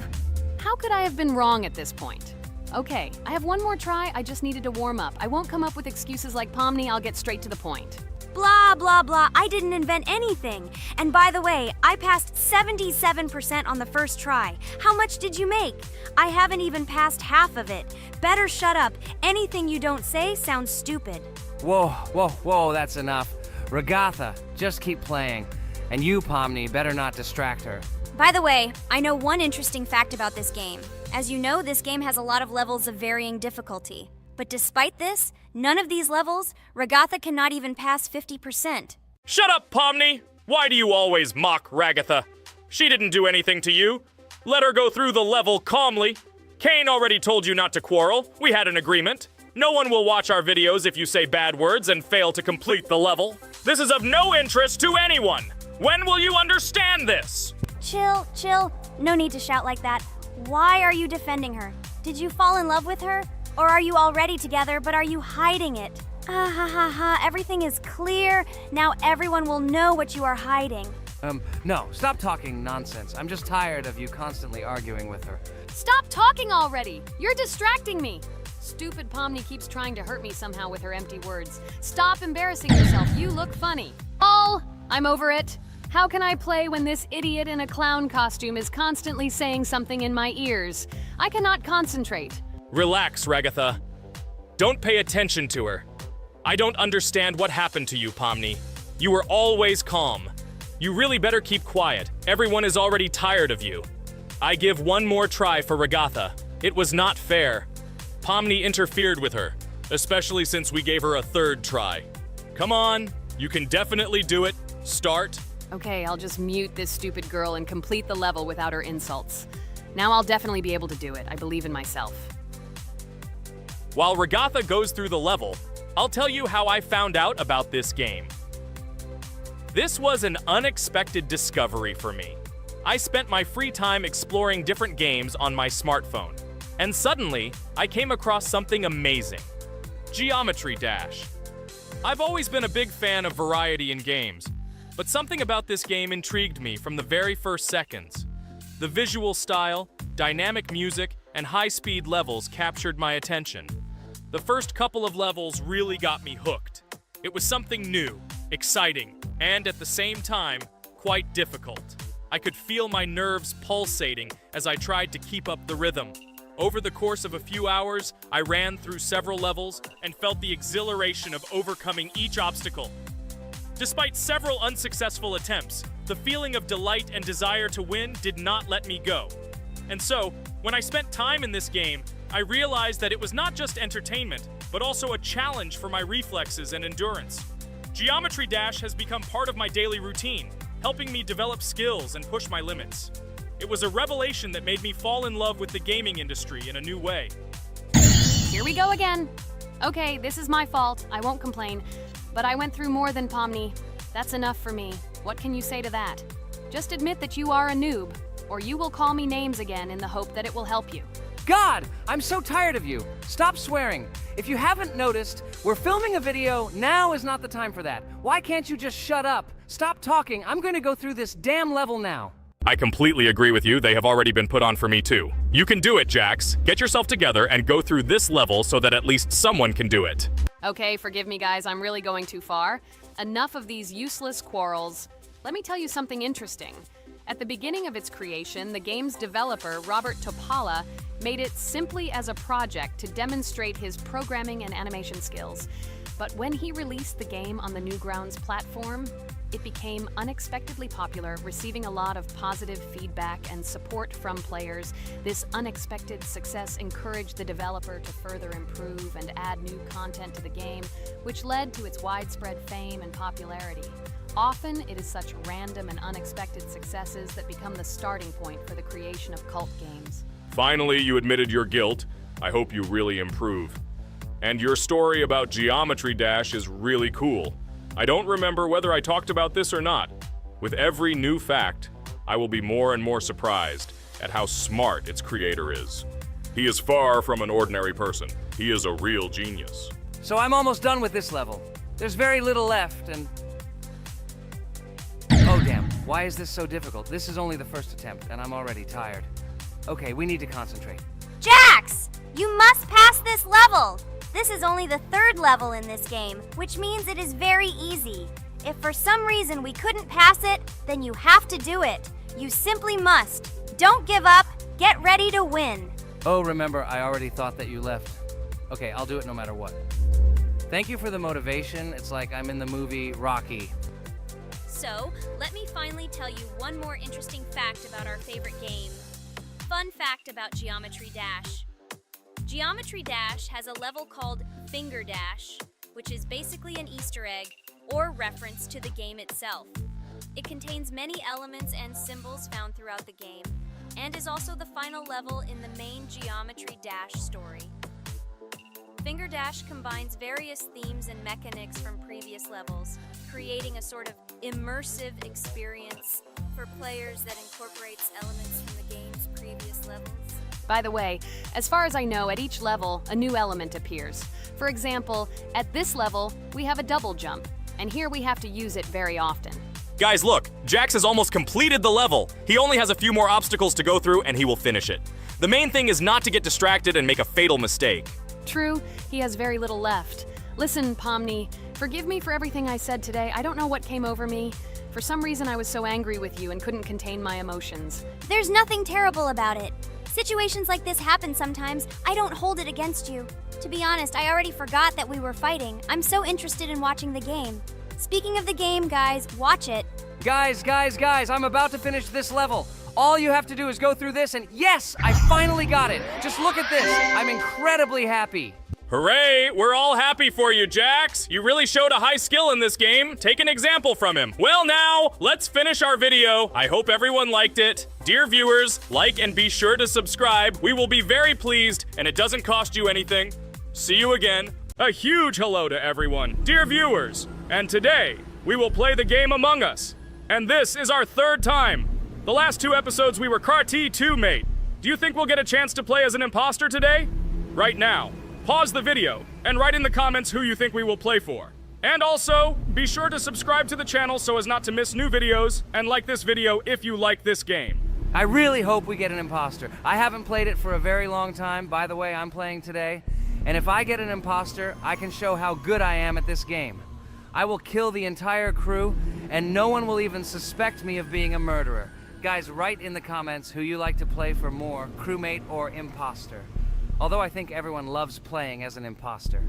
C: How could I have been wrong at this point? Okay, I have one more try. I just needed to warm up. I won't come up with excuses like Pomni. I'll get straight to the point.
B: Blah, blah, blah. I didn't invent anything. And by the way, I passed 77% on the first try. How much did you make? I haven't even passed half of it. Better shut up. Anything you don't say sounds stupid.
A: Whoa, that's enough. Regatha, just keep playing. And you, Pomni, better not distract her.
B: By the way, I know one interesting fact about this game. As you know, this game has a lot of levels of varying difficulty. But despite this, none of these levels, Regatha cannot even pass 50%.
D: Shut up, Pomni! Why do you always mock Ragatha? She didn't do anything to you. Let her go through the level calmly. Kane already told you not to quarrel. We had an agreement. No one will watch our videos if you say bad words and fail to complete the level. This is of no interest to anyone. When will you understand this?
B: Chill. No need to shout like that. Why are you defending her? Did you fall in love with her? Or are you already together, but are you hiding it? Everything is clear. Now everyone will know what you are hiding.
A: No, stop talking nonsense. I'm just tired of you constantly arguing with her.
C: Stop talking already! You're distracting me! Stupid Pomni keeps trying to hurt me somehow with her empty words. Stop embarrassing yourself. You look funny. I'm over it. How can I play when this idiot in a clown costume is constantly saying something in my ears? I cannot concentrate.
D: Relax, Ragatha. Don't pay attention to her. I don't understand what happened to you, Pomni. You were always calm. You really better keep quiet. Everyone is already tired of you. I give one more try for Ragatha. It was not fair. Pomni interfered with her, especially since we gave her a third try. Come on, you can definitely do it. Start.
C: Okay, I'll just mute this stupid girl and complete the level without her insults. Now I'll definitely be able to do it. I believe in myself.
D: While Ragatha goes through the level, I'll tell you how I found out about this game. This was an unexpected discovery for me. I spent my free time exploring different games on my smartphone, and suddenly, I came across something amazing. Geometry Dash. I've always been a big fan of variety in games, But something about this game intrigued me from the very first seconds. The visual style, dynamic music, and high-speed levels captured my attention. The first couple of levels really got me hooked. It was something new, exciting, and at the same time, quite difficult. I could feel my nerves pulsating as I tried to keep up the rhythm. Over the course of a few hours, I ran through several levels and felt the exhilaration of overcoming each obstacle. Despite several unsuccessful attempts, the feeling of delight and desire to win did not let me go. And so, when I spent time in this game, I realized that it was not just entertainment, but also a challenge for my reflexes and endurance. Geometry Dash has become part of my daily routine, helping me develop skills and push my limits. It was a revelation that made me fall in love with the gaming industry in a new way.
C: Here we go again. Okay, this is my fault. I won't complain. But I went through more than Pomni. That's enough for me. What can you say to that? Just admit that you are a noob, or you will call me names again in the hope that it will help you.
A: God, I'm so tired of you. Stop swearing. If you haven't noticed, we're filming a video. Now is not the time for that. Why can't you just shut up? Stop talking. I'm going to go through this damn level now.
D: I completely agree with you. They have already been put on for me too. You can do it, Jax. Get yourself together and go through this level so that at least someone can do it.
C: Okay, forgive me guys, I'm really going too far. Enough of these useless quarrels. Let me tell you something interesting. At the beginning of its creation, the game's developer, Robert Topala, made it simply as a project to demonstrate his programming and animation skills. But when he released the game on the Newgrounds platform, it became unexpectedly popular, receiving a lot of positive feedback and support from players. This unexpected success encouraged the developer to further improve and add new content to the game, which led to its widespread fame and popularity. Often, it is such random and unexpected successes that become the starting point for the creation of cult games.
D: Finally, you admitted your guilt. I hope you really improve. And your story about Geometry Dash is really cool. I don't remember whether I talked about this or not. With every new fact, I will be more and more surprised at how smart its creator is. He is far from an ordinary person. He is a real genius.
A: So I'm almost done with this level. There's very little left, and... Oh damn, why is this so difficult? This is only the first attempt, and I'm already tired. Okay, we need to concentrate.
B: Jax! You must pass this level! This is only the third level in this game, which means it is very easy. If for some reason we couldn't pass it, then you have to do it. You simply must. Don't give up. Get ready to win.
A: Oh, remember, I already thought that you left. Okay, I'll do it no matter what. Thank you for the motivation. It's like I'm in the movie Rocky.
B: So, let me finally tell you one more interesting fact about our favorite game. Fun fact about Geometry Dash. Geometry Dash has a level called Finger Dash, which is basically an Easter egg or reference to the game itself. It contains many elements and symbols found throughout the game, and is also the final level in the main Geometry Dash story. Finger Dash combines various themes and mechanics from previous levels, creating a sort of immersive experience for players that incorporates elements from the game's previous levels.
C: By the way, as far as I know, at each level, a new element appears. For example, at this level, we have a double jump, and here we have to use it very often.
D: Guys, look, Jax has almost completed the level. He only has a few more obstacles to go through, and he will finish it. The main thing is not to get distracted and make a fatal mistake.
C: True, he has very little left. Listen, Pomni, forgive me for everything I said today. I don't know what came over me. For some reason, I was so angry with you and couldn't contain my emotions.
B: There's nothing terrible about it. Situations like this happen sometimes. I don't hold it against you. To be honest, I already forgot that we were fighting. I'm so interested in watching the game. Speaking of the game, guys, watch it.
A: Guys, I'm about to finish this level. All you have to do is go through this, and yes, I finally got it. Just look at this. I'm incredibly happy.
D: Hooray! We're all happy for you, Jax! You really showed a high skill in this game. Take an example from him. Well now, let's finish our video. I hope everyone liked it. Dear viewers, like and be sure to subscribe. We will be very pleased, and it doesn't cost you anything. See you again. A huge hello to everyone, dear viewers. And today, we will play the game Among Us. And this is our third time. The last 2 episodes we were Carti 2 mate. Do you think we'll get a chance to play as an imposter today? Right now. Pause the video and write in the comments who you think we will play for. And also, be sure to subscribe to the channel so as not to miss new videos, and like this video if you like this game.
A: I really hope we get an imposter. I haven't played it for a very long time. By the way, I'm playing today. And if I get an imposter, I can show how good I am at this game. I will kill the entire crew, and no one will even suspect me of being a murderer. Guys, write in the comments who you like to play for more, crewmate or imposter. Although I think everyone loves playing as an imposter.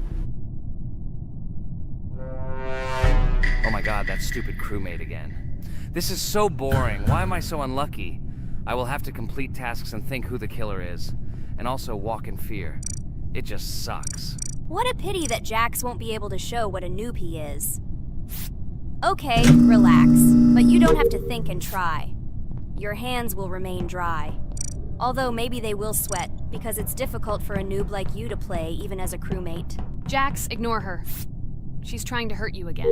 A: Oh my god, that stupid crewmate again. This is so boring. Why am I so unlucky? I will have to complete tasks and think who the killer is, and also walk in fear. It just sucks.
B: What a pity that Jax won't be able to show what a noob he is. Okay, relax, but you don't have to think and try. Your hands will remain dry. Although maybe they will sweat, because it's difficult for a noob like you to play even as a crewmate.
C: Jax, ignore her. She's trying to hurt you again.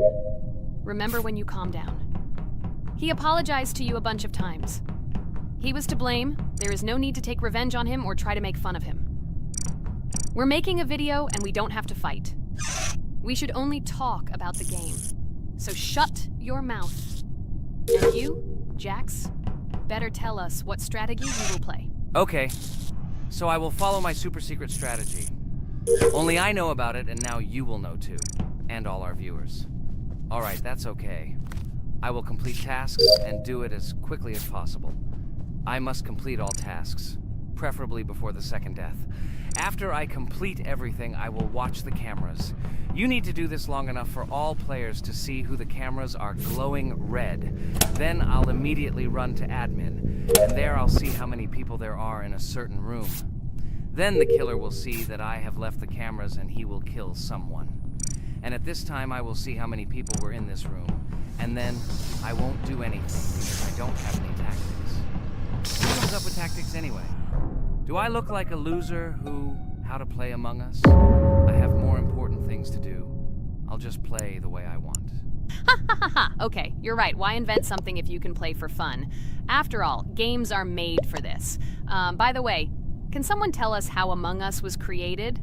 C: Remember when you calm down. He apologized to you a bunch of times. He was to blame. There is no need to take revenge on him or try to make fun of him. We're making a video and we don't have to fight. We should only talk about the game. So shut your mouth. And you, Jax, better tell us what strategy you will play.
A: Okay, so I will follow my super secret strategy. Only I know about it, and now you will know too. And all our viewers. Alright, that's okay. I will complete tasks and do it as quickly as possible. I must complete all tasks, preferably before the second death. After I complete everything, I will watch the cameras. You need to do this long enough for all players to see who the cameras are glowing red. Then I'll immediately run to admin, and there I'll see how many people there are in a certain room. Then the killer will see that I have left the cameras and he will kill someone. And at this time I will see how many people were in this room. And then I won't do anything because I don't have any tactics. Who comes up with tactics anyway? Do I look like a loser how to play Among Us? I have more important things to do. I'll just play the way I want.
C: Ha ha ha ha! Okay, you're right. Why invent something if you can play for fun? After all, games are made for this. By the way, can someone tell us how Among Us was created?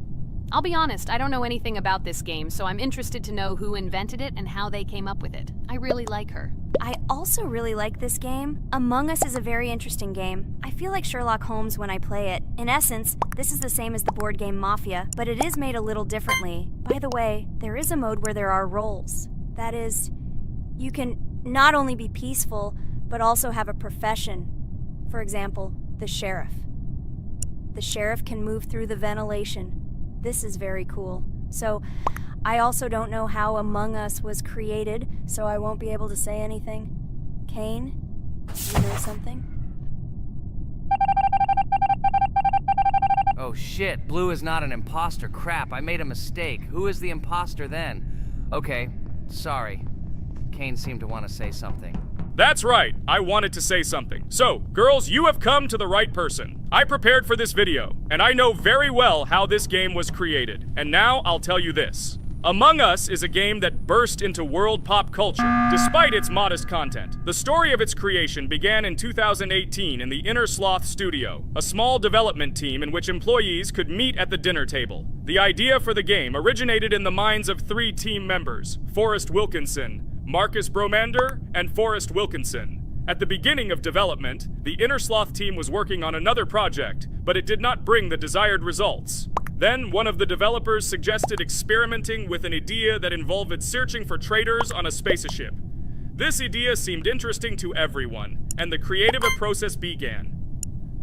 C: I'll be honest, I don't know anything about this game, so I'm interested to know who invented it and how they came up with it. I really like her.
B: I also really like this game. Among Us is a very interesting game. I feel like Sherlock Holmes when I play it. In essence, this is the same as the board game Mafia, but it is made a little differently. By the way, there is a mode where there are roles. That is, you can not only be peaceful, but also have a profession. For example, the sheriff. The sheriff can move through the ventilation. This is very cool. So, I also don't know how Among Us was created, so I won't be able to say anything. Kane, you know something?
A: Oh shit, Blue is not an imposter. Crap, I made a mistake. Who is the imposter then? Okay, sorry. Kane seemed to want to say something.
D: That's right, I wanted to say something. So, girls, you have come to the right person. I prepared for this video, and I know very well how this game was created. And now I'll tell you this. Among Us is a game that burst into world pop culture, despite its modest content. The story of its creation began in 2018 in the Inner Sloth Studio, a small development team in which employees could meet at the dinner table. The idea for the game originated in the minds of 3 team members, Forrest Wilkinson, Marcus Bromander, and Forrest Wilkinson. At the beginning of development, the Inner Sloth team was working on another project, but it did not bring the desired results. Then, one of the developers suggested experimenting with an idea that involved searching for traitors on a spaceship. This idea seemed interesting to everyone, and the creative process began.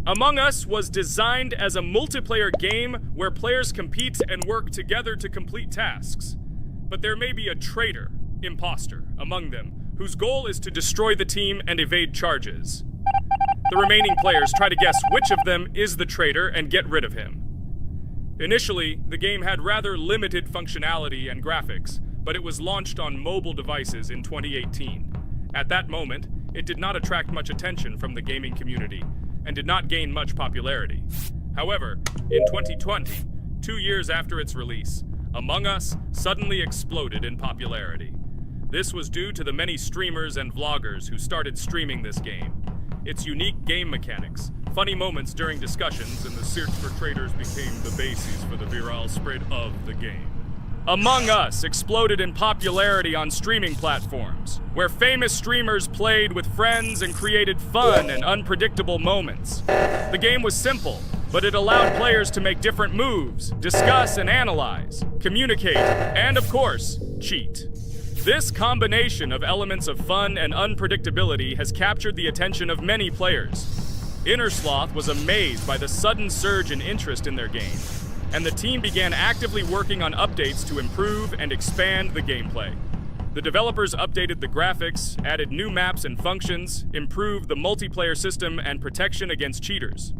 D: Among Us was designed as a multiplayer game where players compete and work together to complete tasks. But there may be a traitor, imposter, among them, whose goal is to destroy the team and evade charges. The remaining players try to guess which of them is the traitor and get rid of him. Initially, the game had rather limited functionality and graphics, but it was launched on mobile devices in 2018. At that moment, it did not attract much attention from the gaming community, and did not gain much popularity. However, in 2020, 2 years after its release, Among Us suddenly exploded in popularity. This was due to the many streamers and vloggers who started streaming this game. Its unique game mechanics, funny moments during discussions, and the search for traitors became the basis for the viral spread of the game. Among Us exploded in popularity on streaming platforms, where famous streamers played with friends and created fun and unpredictable moments. The game was simple, but it allowed players to make different moves, discuss and analyze, communicate, and of course, cheat. This combination of elements of fun and unpredictability has captured the attention of many players. Innersloth was amazed by the sudden surge in interest in their game, and the team began actively working on updates to improve and expand the gameplay. The developers updated the graphics, added new maps and functions, improved the multiplayer system and protection against cheaters.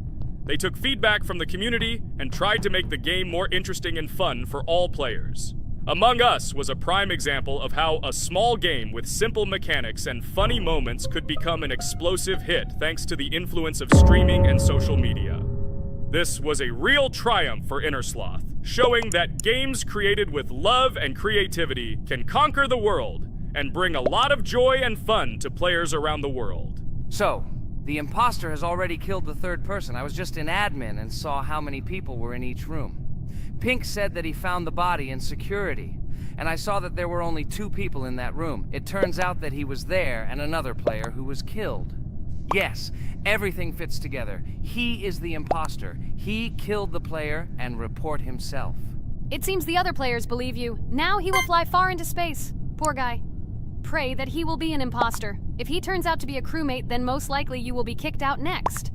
D: They took feedback from the community and tried to make the game more interesting and fun for all players. Among Us was a prime example of how a small game with simple mechanics and funny moments could become an explosive hit thanks to the influence of streaming and social media. This was a real triumph for Innersloth, showing that games created with love and creativity can conquer the world and bring a lot of joy and fun to players around the world.
A: So, the imposter has already killed the third person. I was just in admin and saw how many people were in each room. Pink said that he found the body in security, and I saw that there were only 2 people in that room. It turns out that he was there and another player who was killed. Yes, everything fits together. He is the imposter. He killed the player and report himself.
C: It seems the other players believe you. Now he will fly far into space. Poor guy. Pray that he will be an imposter. If he turns out to be a crewmate, then most likely you will be kicked out next.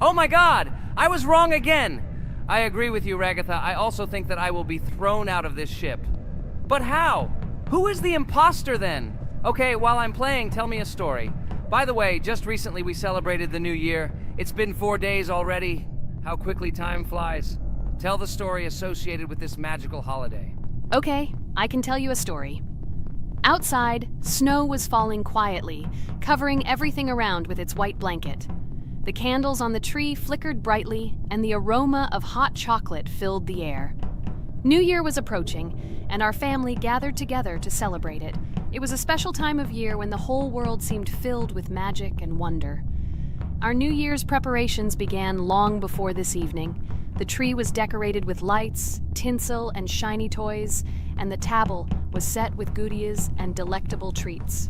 A: Oh my god! I was wrong again! I agree with you, Ragatha. I also think that I will be thrown out of this ship. But how? Who is the imposter then? Okay, while I'm playing, tell me a story. By the way, just recently we celebrated the new year. It's been 4 days already. How quickly time flies. Tell the story associated with this magical holiday.
C: Okay, I can tell you a story. Outside, snow was falling quietly, covering everything around with its white blanket. The candles on the tree flickered brightly, and the aroma of hot chocolate filled the air. New Year was approaching, and our family gathered together to celebrate it. It was a special time of year when the whole world seemed filled with magic and wonder. Our New Year's preparations began long before this evening. The tree was decorated with lights, tinsel, and shiny toys, and the table was set with goodies and delectable treats.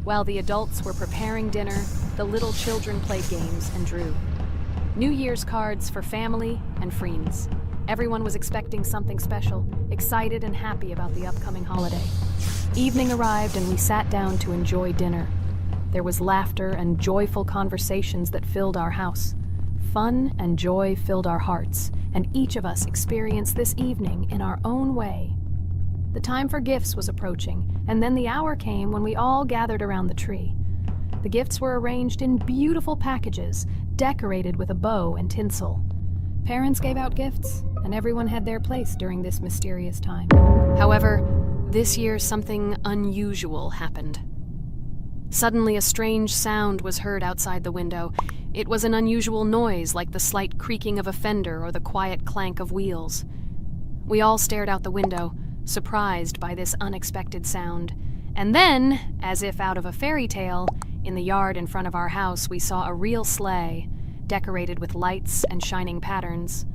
C: While the adults were preparing dinner, the little children played games and drew. New Year's cards for family and friends. Everyone was expecting something special, excited and happy about the upcoming holiday. Evening arrived and we sat down to enjoy dinner. There was laughter and joyful conversations that filled our house. Fun and joy filled our hearts, and each of us experienced this evening in our own way. The time for gifts was approaching, and then the hour came when we all gathered around the tree. The gifts were arranged in beautiful packages, decorated with a bow and tinsel. Parents gave out gifts, and everyone had their place during this mysterious time. However, this year something unusual happened. Suddenly a strange sound was heard outside the window. It was an unusual noise, like the slight creaking of a fender or the quiet clank of wheels. We all stared out the window, surprised by this unexpected sound. And then, as if out of a fairy tale, in the yard in front of our house we saw a real sleigh, decorated with lights and shining patterns.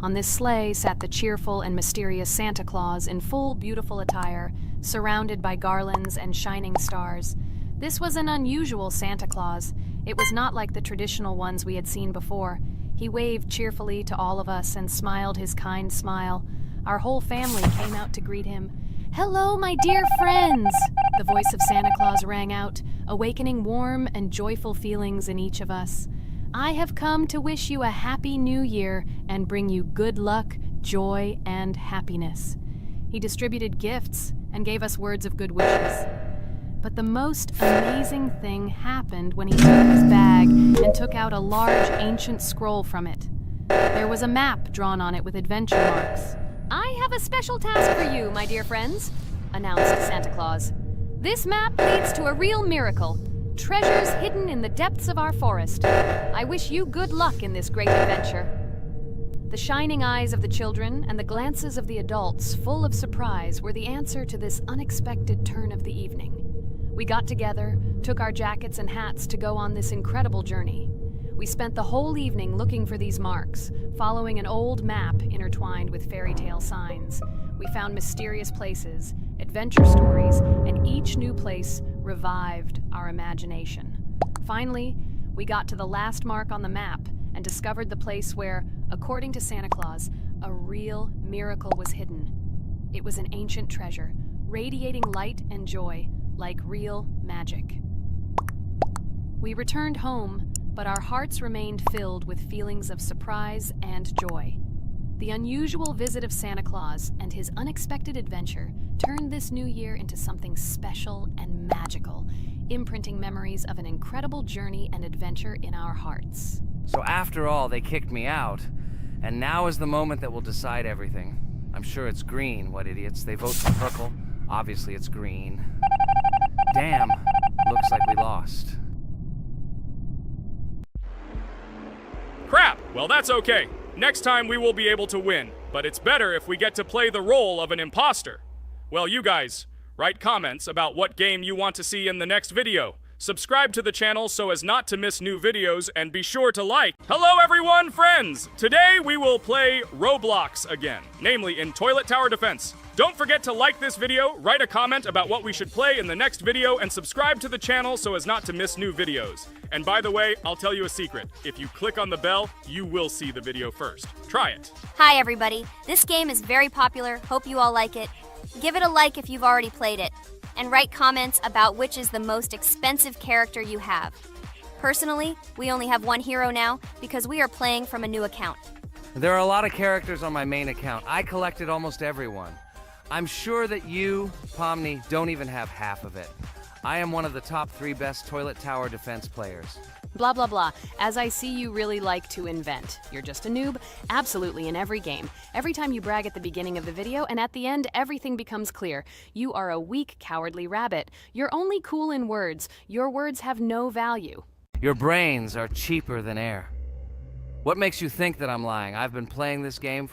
C: On this sleigh sat the cheerful and mysterious Santa Claus in full beautiful attire, surrounded by garlands and shining stars. This was an unusual Santa Claus. It was not like the traditional ones we had seen before. He waved cheerfully to all of us and smiled his kind smile. Our whole family came out to greet him. "Hello, my dear friends!" The voice of Santa Claus rang out, awakening warm and joyful feelings in each of us. "I have come to wish you a happy new year and bring you good luck, joy, and happiness." He distributed gifts and gave us words of good wishes. But the most amazing thing happened when he took his bag and took out a large ancient scroll from it. There was a map drawn on it with adventure marks. "I have a special task for you, my dear friends," announced Santa Claus. "This map leads to a real miracle. Treasures hidden in the depths of our forest. I wish you good luck in this great adventure." The shining eyes of the children and the glances of the adults, full of surprise, were the answer to this unexpected turn of the evening. We got together, took our jackets and hats to go on this incredible journey. We spent the whole evening looking for these marks, following an old map intertwined with fairy tale signs. We found mysterious places, adventure stories, and each new place revived our imagination. Finally, we got to the last mark on the map and discovered the place where, according to Santa Claus, a real miracle was hidden. It was an ancient treasure, radiating light and joy like real magic. We returned home, but our hearts remained filled with feelings of surprise and joy. The unusual visit of Santa Claus and his unexpected adventure turned this new year into something special and magical, imprinting memories of an incredible journey and adventure in our hearts.
A: So after all, they kicked me out, and now is the moment that will decide everything. I'm sure it's green, what idiots. They vote for purple. Obviously it's green. Damn, looks like we lost.
D: Crap! Well, that's okay. Next time we will be able to win, but it's better if we get to play the role of an imposter. Well, you guys, write comments about what game you want to see in the next video. Subscribe to the channel so as not to miss new videos, and be sure to like. Hello everyone, friends! Today we will play Roblox again, namely in Toilet Tower Defense. Don't forget to like this video, write a comment about what we should play in the next video, and subscribe to the channel so as not to miss new videos. And by the way, I'll tell you a secret. If you click on the bell, you will see the video first. Try it.
B: Hi, everybody. This game is very popular. Hope you all like it. Give it a like if you've already played it. And write comments about which is the most expensive character you have. Personally, we only have one hero now because we are playing from a new account.
A: There are a lot of characters on my main account. I collected almost everyone. I'm sure that you, Pomni, don't even have half of it. I am one of the top 3 best Toilet Tower Defense players.
C: Blah, blah, blah. As I see you really like to invent. You're just a noob? Absolutely, in every game. Every time you brag at the beginning of the video, and at the end, everything becomes clear. You are a weak, cowardly rabbit. You're only cool in words. Your words have no value.
A: Your brains are cheaper than air. What makes you think that I'm lying? I've been playing this game for